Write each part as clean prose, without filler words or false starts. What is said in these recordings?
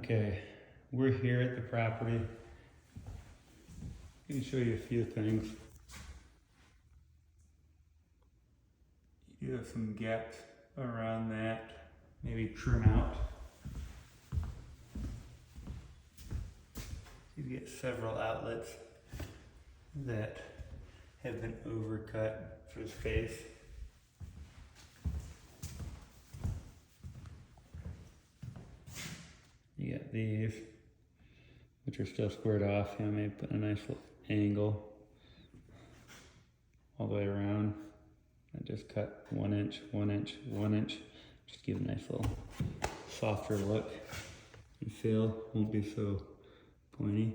Okay, we're here at the property. I can show you a few things. You have some gaps around that, maybe trim out. You get several outlets that have been overcut for space. You got these, which are still squared off. You know, maybe put a nice little angle all the way around. And just cut 1 inch, 1 inch, 1 inch. Just give a nice little softer look and feel. Won't be so pointy.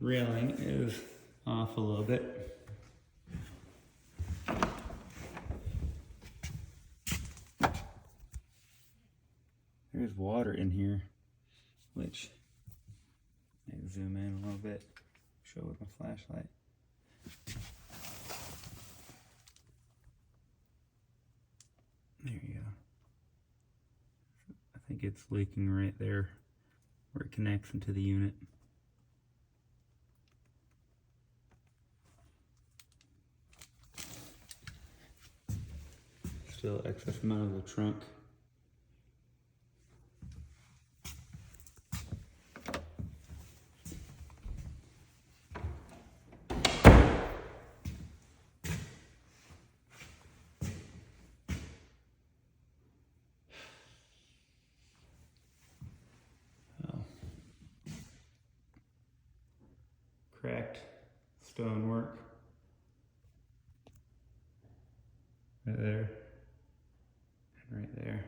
Railing is off a little bit. There's water in here, which I can zoom in a little bit, show with my flashlight. There you go. I think it's leaking right there where it connects into the unit. Still excess amount of the trunk. Cracked stonework right there and right there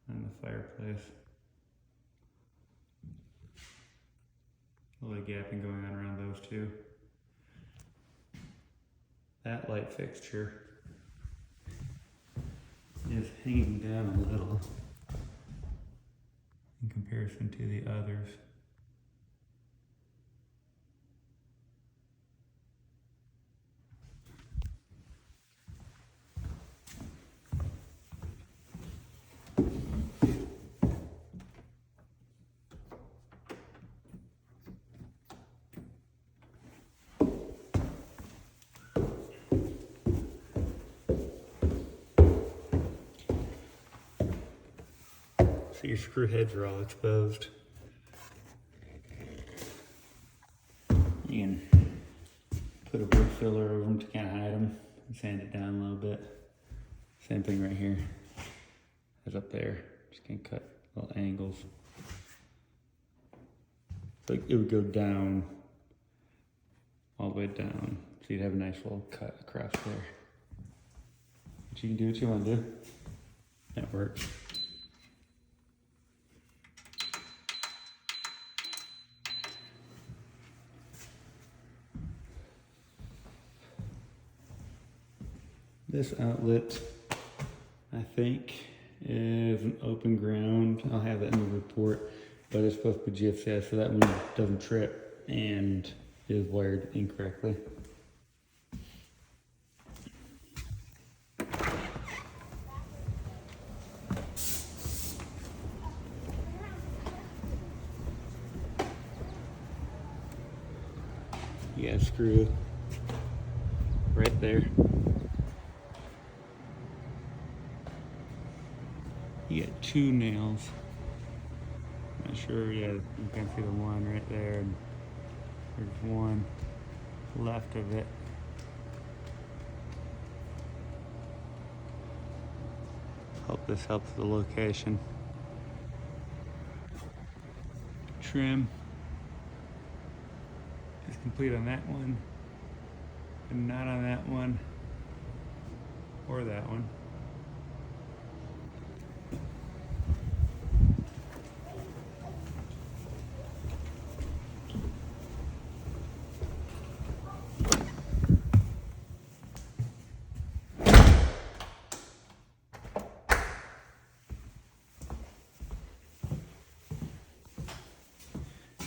on the fireplace. A little gapping going on around those two. That light fixture is hanging down a little in comparison to the others. So your screw heads are all exposed. You can put a wood filler over them to kind of hide them and sand it down a little bit. Same thing right here as up there. Just gonna cut little angles. So it would go down, all the way down. So you'd have a nice little cut across there. But you can do what you want to do. That works. This outlet, I think, is an open ground. I'll have that in the report, but it's supposed to be GFCI, so that one doesn't trip and is wired incorrectly. You got a screw right there. You get 2 nails. Not sure, yeah, you can see the one right there. And there's one left of it. Hope this helps the location. Trim is complete on that one, and not on that one, or that one.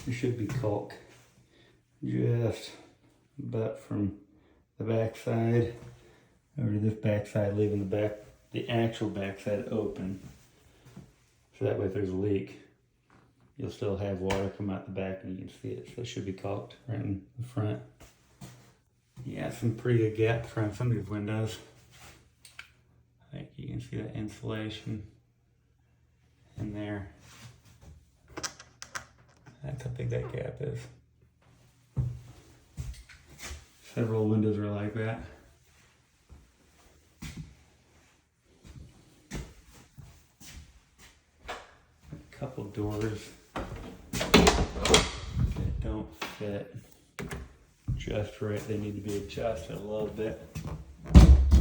It should be caulk just about from the back side over to this back side, leaving the actual back side open. So that way if there's a leak, you'll still have water come out the back and you can see it. So it should be caulked right in the front. Yeah, some pretty good gaps around some of these windows. I think you can see that insulation in there. That's how big that gap is. Several windows are like that. A couple doors that don't fit just right. They need to be adjusted a little bit.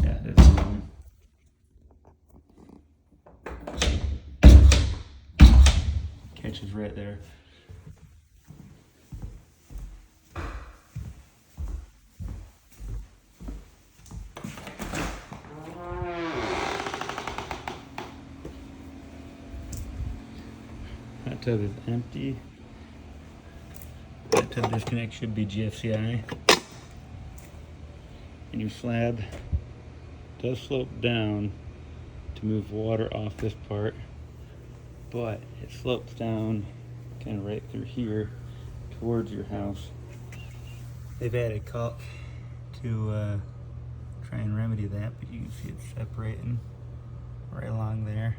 Yeah, this one. Catches right there. Hot tub is empty. Hot tub disconnect should be GFCI. And your slab does slope down to move water off this part, but it slopes down kind of right through here towards your house. They've added caulk to try and remedy that, but you can see it separating right along there.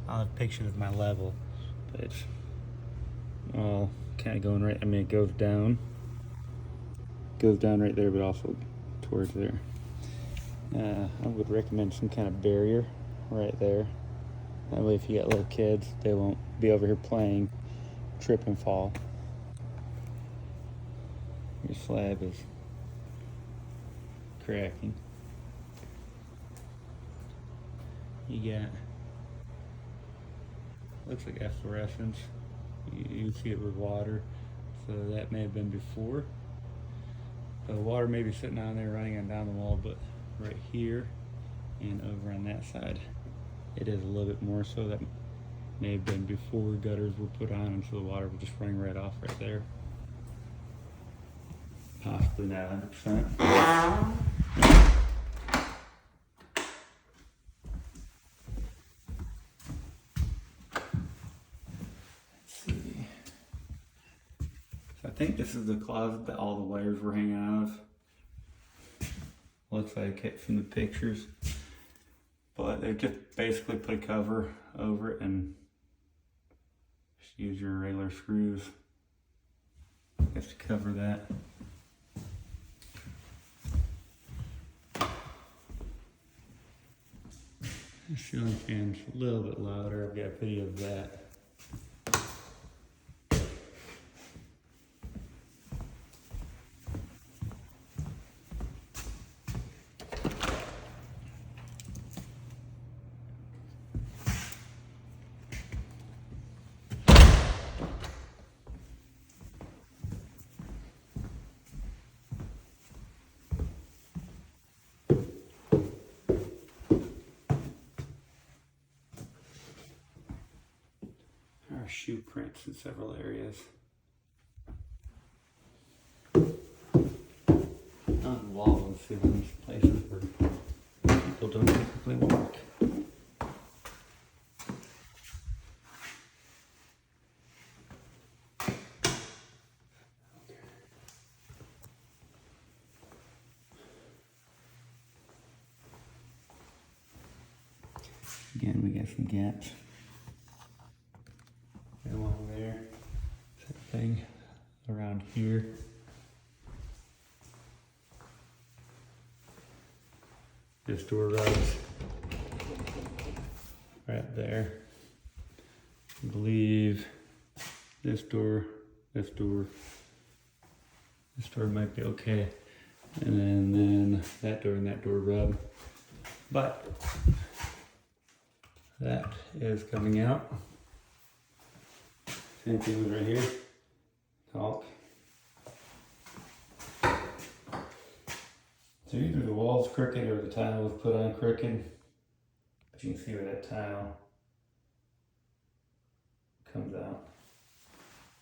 I'll have pictures of my level, but it's all kind of going right, I mean it goes down right there, but also towards there. I would recommend some kind of barrier right there. That way if you got little kids, they won't be over here playing, trip and fall. Your slab is cracking. You got, looks like efflorescence. You see it with water, so that may have been before. The water may be sitting on there running on down the wall, but right here and over on that side, it is a little bit more, so that may have been before gutters were put on, and so the water was just running right off right there. Possibly not 100%. I think this is the closet that all the wires were hanging out of. Looks like it from the pictures. But they just basically put a cover over it and just use your regular screws, I guess, to cover that. The ceiling fan's a little bit louder. I've got a video of that. Shoe prints in several areas. On the wall and ceilings, places where people don't typically walk. Again, we got some gaps. Along there, same thing around here. This door rubs right there. I believe this door might be okay. And then that door and that door rub. But that is coming out. Same thing with right here, caulk. So either the wall's crooked or the tile was put on crooked, but you can see where that tile comes out.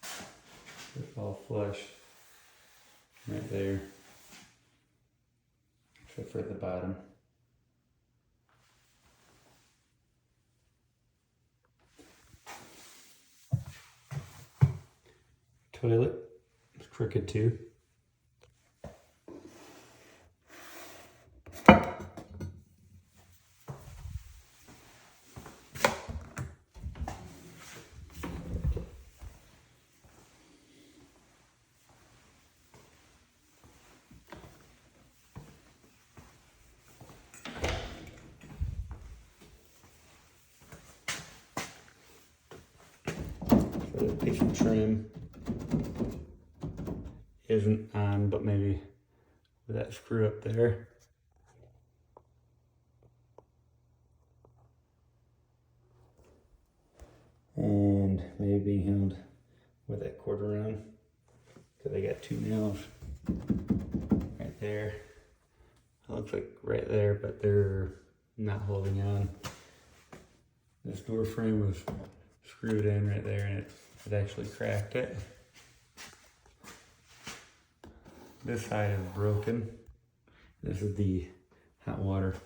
It's all flush right there, except for at the bottom. Toilet is crooked too. The piece of trim isn't on, but maybe with that screw up there. And maybe being held with that quarter round, because I got 2 nails right there. It looks like right there, but they're not holding on. This door frame was screwed in right there, and it actually cracked it. This side is broken. This is the hot water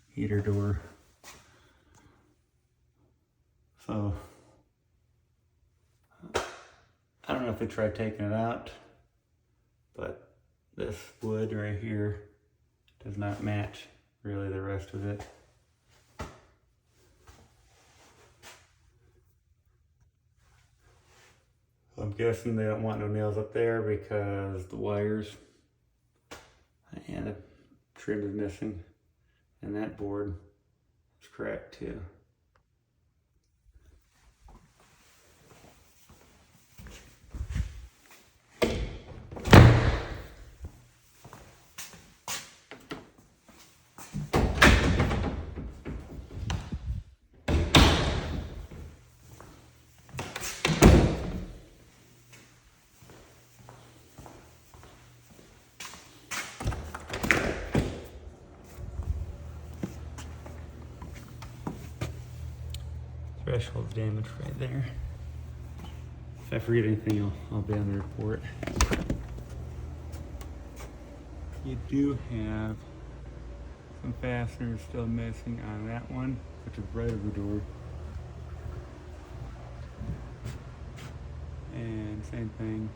heater door. So I don't know if they tried taking it out, but this wood right here does not match really the rest of it. I'm guessing they don't want no nails up there because the wires and the trim is missing, and that board is cracked too. Threshold damage right there. If I forget anything, I'll be on the report. You do have some fasteners still missing on that one, which is right over the door. And same thing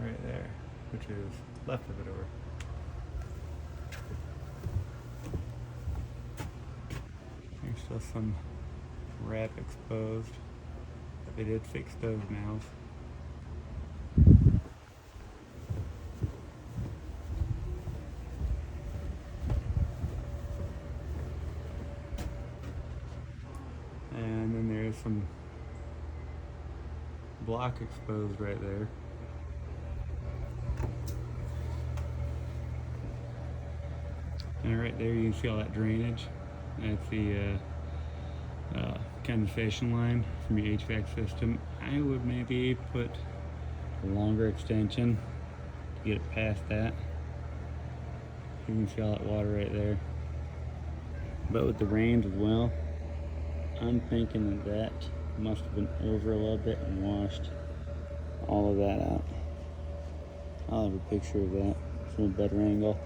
right there, which is left of the door. There's still some wrap exposed, but they did fix those nails. And then there's some block exposed right there. And right there you can see all that drainage. That's the condensation line from your HVAC system. I would maybe put a longer extension to get it past that. You can see all that water right there. But with the rains as well, I'm thinking that must have been over a little bit and washed all of that out. I'll have a picture of that from a better angle.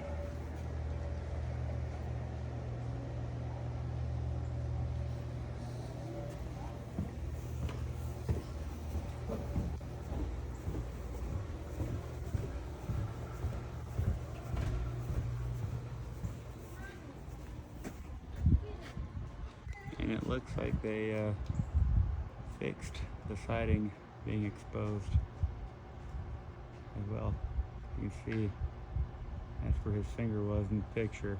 And it looks like they fixed the siding being exposed as well. You can see that's where his finger was in the picture.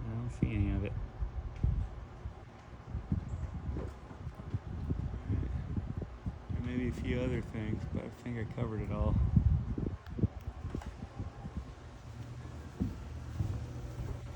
I don't see any of it. There may be a few other things, but I think I covered it all.